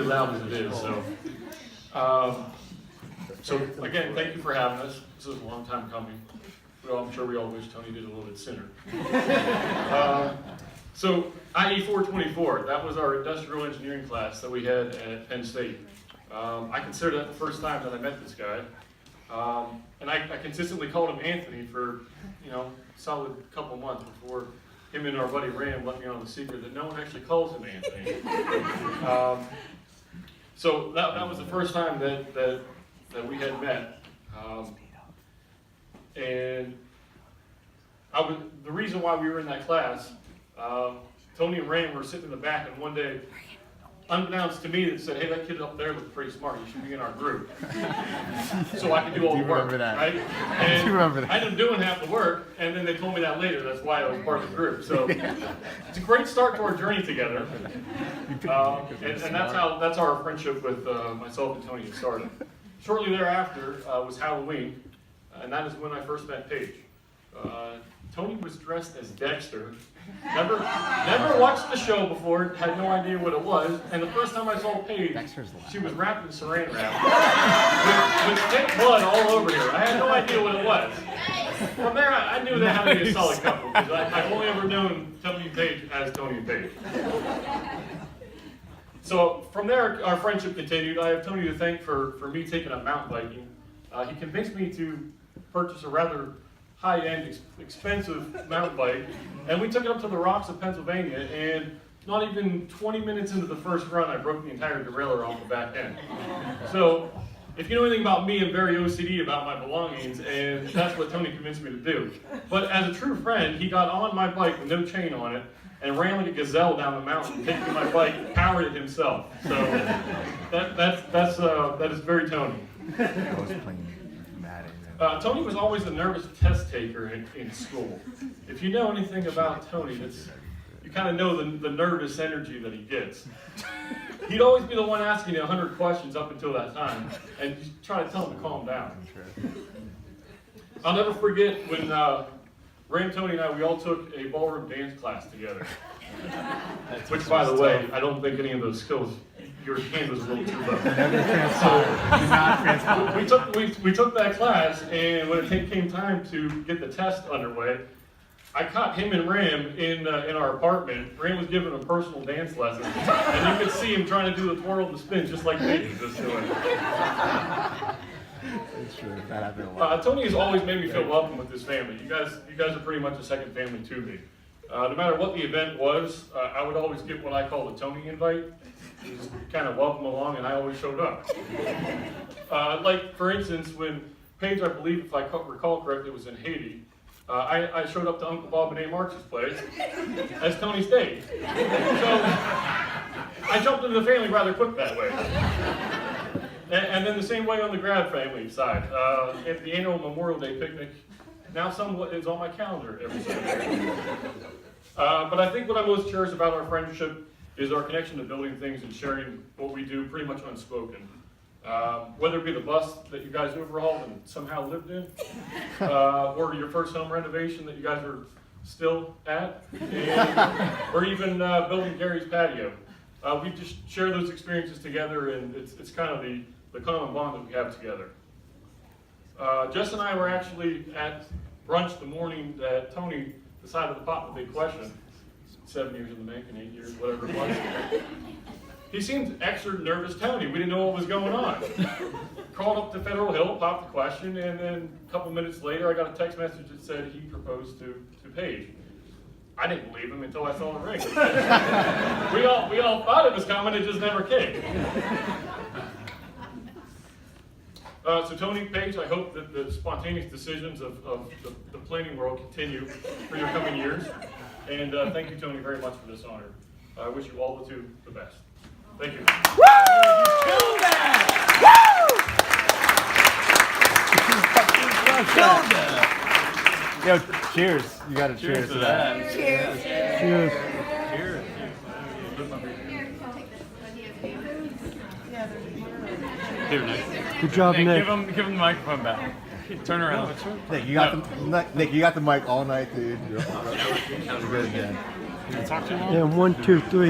really loud as it is. So again, thank you for having us. This is a long time coming. I'm sure we all wish Tony did a little bit sooner. So IE 424, that was our industrial engineering class that we had at Penn State. I consider that the first time that I met this guy. And I consistently called him Anthony for, a solid couple months before him and our buddy Ram let me on the secret that no one actually calls him Anthony. So that was the first time that we had met. And the reason why we were in that class, Tony and Ram were sitting in the back, and one day, unbeknownst to me, they said, "Hey, that kid up there looks pretty smart. You should be in our group." So I could do all the work, right? And I ended up doing half the work, and then they told me that later. That's why I was part of the group. So it's a great start to our journey together, and that's how our friendship with myself and Tony started. Shortly thereafter was Halloween, and that is when I first met Paige. Tony was dressed as Dexter. Never watched the show before, had no idea what it was, and the first time I saw Paige, she was wrapped in saran wrap with thick blood all over her. I had no idea what it was. From there, I knew that had to be a solid couple, because I've only ever known Tony and Paige as Tony and Paige. So from there, our friendship continued. I have Tony to thank for me taking up mountain biking. He convinced me to purchase a rather high-end, expensive mountain bike, and we took it up to the rocks of Pennsylvania, and not even 20 minutes into the first run, I broke the entire derailleur off the back end. So, if you know anything about me, I'm very OCD about my belongings, and that's what Tony convinced me to do. But as a true friend, he got on my bike with no chain on it, and ran like a gazelle down the mountain, taking my bike, powered it himself. So, that is very Tony. Tony was always a nervous test taker in school. If you know anything about Tony, you kind of know the nervous energy that he gets. He'd always be the one asking you 100 questions up until that time, and you try to tell him to calm down. I'll never forget when Ram, Tony, and I, we all took a ballroom dance class together. Which, by the way, I don't think any of those skills, your hand was a little too low. We took that class, and when it came time to get the test underway, I caught him and Ram in our apartment. Ram was giving a personal dance lesson, and you could see him trying to do the twirl and the spin just like Paige was just doing. It's true. That happened a lot. Tony has always made me feel welcome with this family. You guys are pretty much a second family to me. No matter what the event was, I would always get what I call the Tony invite. Just kind of welcome along, and I always showed up. Like, for instance, when Paige, I believe, if I recall correctly, was in Haiti, I showed up to Uncle Bob and Aunt March's place as Tony's date. So I jumped into the family rather quick that way. And then the same way on the Grab family side. At the annual Memorial Day picnic, now somewhat is on my calendar every Saturday. But I think what I most cherish about our friendship is our connection to building things and sharing what we do pretty much unspoken. Whether it be the bus that you guys overhauled and somehow lived in, or your first home renovation that you guys are still at, or even building Gary's patio. We just share those experiences together, and it's kind of the common bond that we have together. Jess and I were actually at brunch the morning that Tony decided to pop the big question. 7 years in the making, 8 years, whatever it was. He seemed extra nervous Tony. We didn't know what was going on. Called up to Federal Hill, popped the question, and then a couple minutes later I got a text message that said he proposed to Paige. I didn't believe him until I saw the ring. we all thought it was coming, it just never came. So Tony, Paige, I hope that the spontaneous decisions of the planning world continue for your coming years. And thank you, Tony, very much for this honor. I wish you all the two the best. Thank you. Woo! Kill that! Woo! Yo, cheers. You gotta cheers to that. Cheers. Cheers. Cheers. Here, Nick. Good job, Nick. Give him the microphone back. Turn around. Nick, you got the mic all night, dude. You're good again. Can I talk to him? Yeah, 1, 2, 3.